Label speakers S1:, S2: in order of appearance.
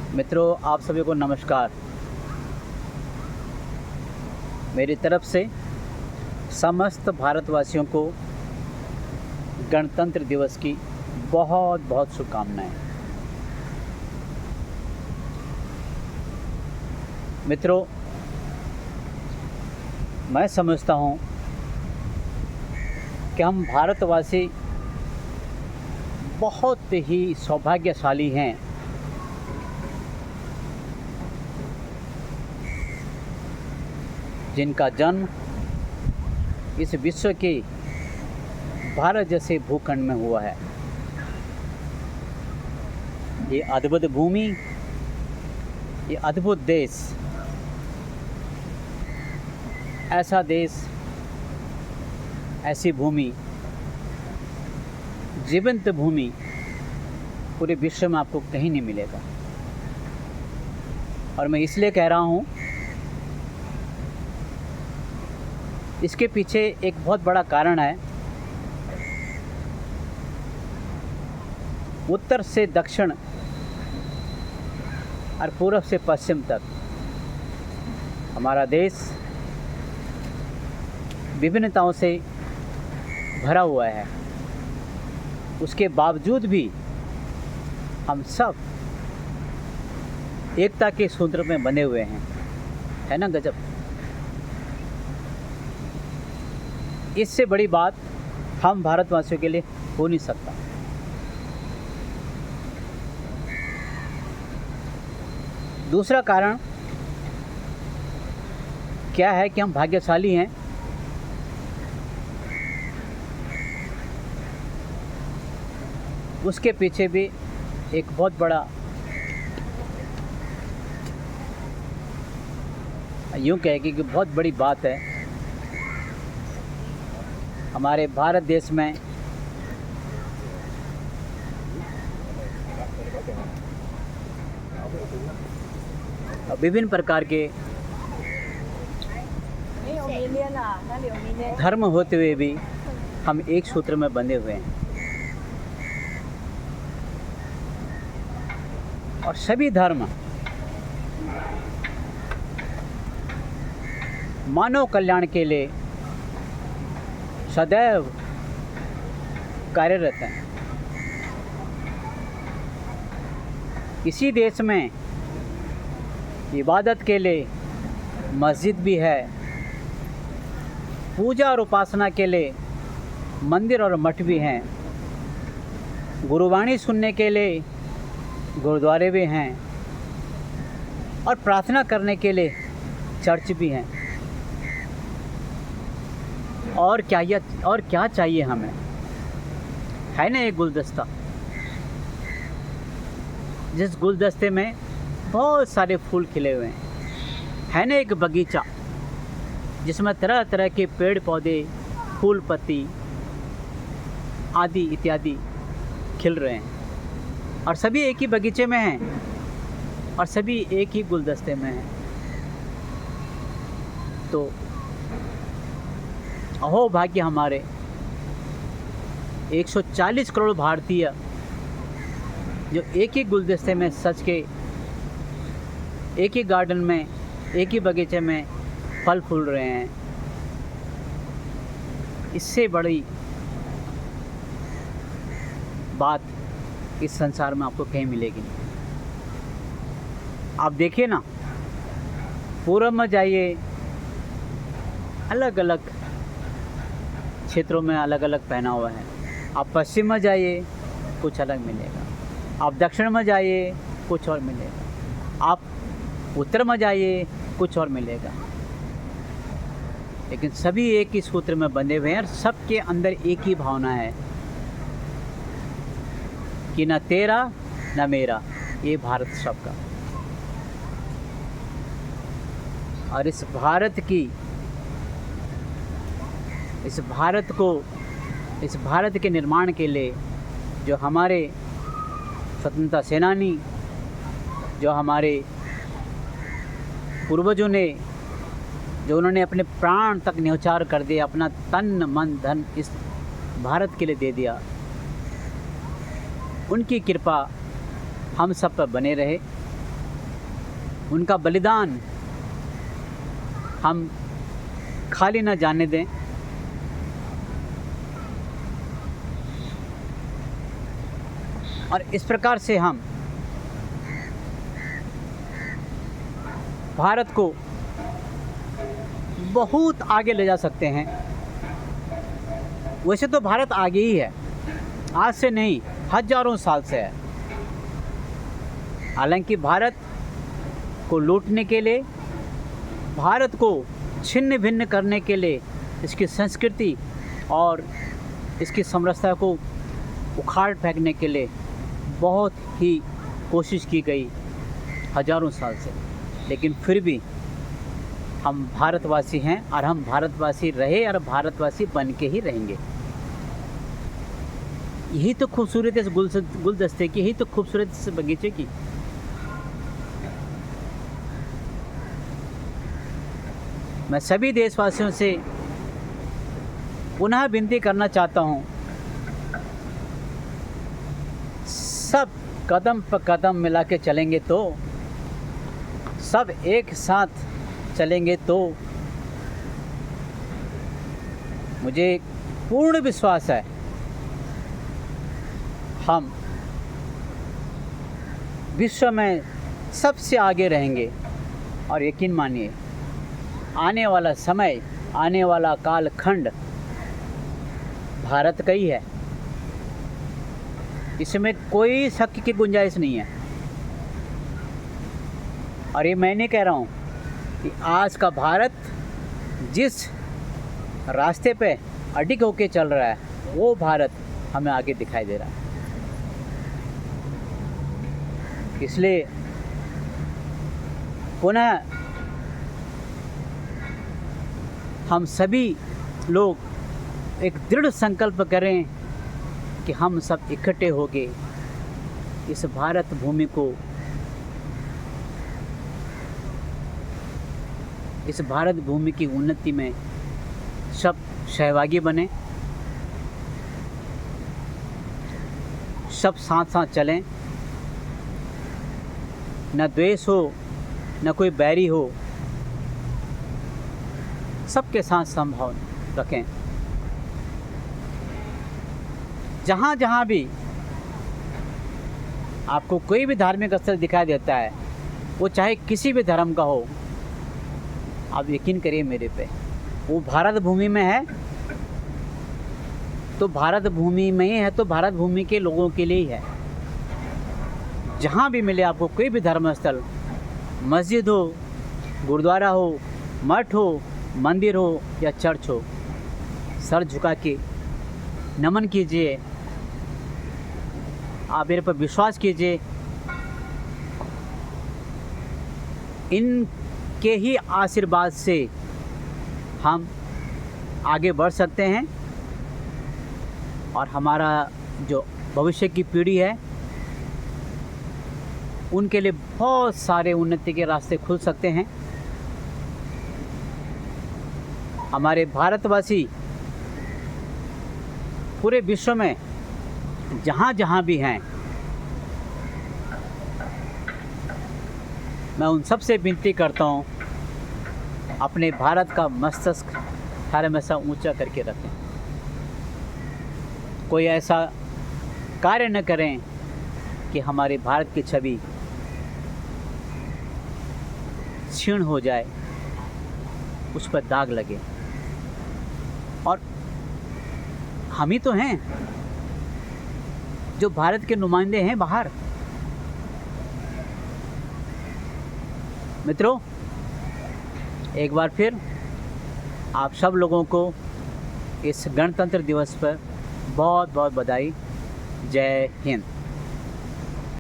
S1: मित्रों, आप सभी को नमस्कार। मेरी तरफ से समस्त भारतवासियों को गणतंत्र दिवस की बहुत बहुत शुभकामनाएं। मित्रों, मैं समझता हूं कि हम भारतवासी बहुत ही सौभाग्यशाली हैं जिनका जन्म इस विश्व के भारत जैसे भूखंड में हुआ है। ये अद्भुत भूमि, ये अद्भुत देश, ऐसा देश, ऐसी भूमि, जीवंत भूमि पूरे विश्व में आपको कहीं नहीं मिलेगा। और मैं इसलिए कह रहा हूँ, इसके पीछे एक बहुत बड़ा कारण है। उत्तर से दक्षिण और पूर्व से पश्चिम तक हमारा देश विभिन्नताओं से भरा हुआ है। उसके बावजूद भी हम सब एकता के सूत्र में बंधे हुए हैं। है ना गजब। इससे बड़ी बात हम भारतवासियों के लिए हो नहीं सकता। दूसरा कारण क्या है कि हम भाग्यशाली हैं। उसके पीछे भी एक बहुत बड़ा, यूँ कहे कि बहुत बड़ी बात है। हमारे भारत देश में विभिन्न प्रकार के धर्म होते हुए भी हम एक सूत्र में बंधे हुए हैं। और सभी धर्म मानव कल्याण के लिए सदैव कार्यरत हैं। इसी देश में इबादत के लिए मस्जिद भी है, पूजा और उपासना के लिए मंदिर और मठ भी हैं, गुरुवाणी सुनने के लिए गुरुद्वारे भी हैं और प्रार्थना करने के लिए चर्च भी हैं। और क्या चाहिए हमें। है ना एक गुलदस्ता, जिस गुलदस्ते में बहुत सारे फूल खिले हुए हैं। है ना एक बगीचा जिसमें तरह तरह के पेड़ पौधे, फूल पत्ती आदि इत्यादि खिल रहे हैं। और सभी एक ही बगीचे में हैं और सभी एक ही गुलदस्ते में हैं। तो अहो भाग्य हमारे 140 करोड़ भारतीय जो एक ही गुलदस्ते में सज के, एक ही गार्डन में, एक ही बगीचे में फल फूल रहे हैं। इससे बड़ी बात इस संसार में आपको कहीं मिलेगी नहीं। आप देखिए ना, पूर्व में जाइए, अलग अलग क्षेत्रों में अलग अलग पहना हुआ है। आप पश्चिम में जाइए, कुछ अलग मिलेगा। आप दक्षिण में जाइए, कुछ और मिलेगा। आप उत्तर में जाइए, कुछ और मिलेगा। लेकिन सभी एक ही सूत्र में बंधे हुए हैं और सबके अंदर एक ही भावना है कि न तेरा न मेरा, ये भारत सबका। और इस भारत के निर्माण के लिए जो हमारे स्वतंत्रता सेनानी, जो हमारे पूर्वजों ने, जो उन्होंने अपने प्राण तक न्यौछावर कर दिया, अपना तन मन धन इस भारत के लिए दे दिया, उनकी कृपा हम सब पर बने रहे। उनका बलिदान हम खाली न जाने दें। और इस प्रकार से हम भारत को बहुत आगे ले जा सकते हैं। वैसे तो भारत आगे ही है, आज से नहीं, हजारों साल से है। हालांकि भारत को लूटने के लिए, भारत को छिन्न भिन्न करने के लिए, इसकी संस्कृति और इसकी समरसता को उखाड़ फेंकने के लिए बहुत ही कोशिश की गई हजारों साल से। लेकिन फिर भी हम भारतवासी हैं और हम भारतवासी रहे और भारतवासी बन के ही रहेंगे। यही तो खूबसूरत है इस गुलदस्ते की, यही तो खूबसूरत इस बगीचे की। मैं सभी देशवासियों से पुनः विनती करना चाहता हूँ, सब कदम पर कदम मिला के चलेंगे तो, सब एक साथ चलेंगे तो मुझे पूर्ण विश्वास है हम विश्व में सबसे आगे रहेंगे। और यकीन मानिए, आने वाला समय, आने वाला कालखंड भारत का ही है, इसमें कोई शक की गुंजाइश नहीं है। और ये मैं नहीं कह रहा हूँ कि आज का भारत जिस रास्ते पे अडिग होके चल रहा है, वो भारत हमें आगे दिखाई दे रहा है। इसलिए पुनः हम सभी लोग एक दृढ़ संकल्प करें कि हम सब इकट्ठे होके इस भारत भूमि को, इस भारत भूमि की उन्नति में सब सहभागी बने, सब साथ साथ चलें, न द्वेष हो, न कोई बैरी हो, सबके साथ संभाव रखें। जहाँ जहाँ भी आपको कोई भी धार्मिक स्थल दिखाई देता है, वो चाहे किसी भी धर्म का हो, आप यकीन करिए मेरे पे, वो भारत भूमि में है तो भारत भूमि में ही है, तो भारत भूमि के लोगों के लिए ही है। जहाँ भी मिले आपको कोई भी धर्म स्थल, मस्जिद हो, गुरुद्वारा हो, मठ हो, मंदिर हो या चर्च हो, सर झुका के नमन कीजिए, आप मेरे पर विश्वास कीजिए। इनके ही आशीर्वाद से हम आगे बढ़ सकते हैं और हमारा जो भविष्य की पीढ़ी है, उनके लिए बहुत सारे उन्नति के रास्ते खुल सकते हैं। हमारे भारतवासी पूरे विश्व में जहाँ जहाँ भी हैं, मैं उन सब से विनती करता हूँ, अपने भारत का मस्तक हर हमेशा ऊंचा करके रखें। कोई ऐसा कार्य न करें कि हमारे भारत की छवि क्षीण हो जाए, उस पर दाग लगे। और हम ही तो हैं जो भारत के नुमाइंदे हैं बाहर। मित्रों, एक बार फिर आप सब लोगों को इस गणतंत्र दिवस पर बहुत बहुत बधाई। जय हिंद।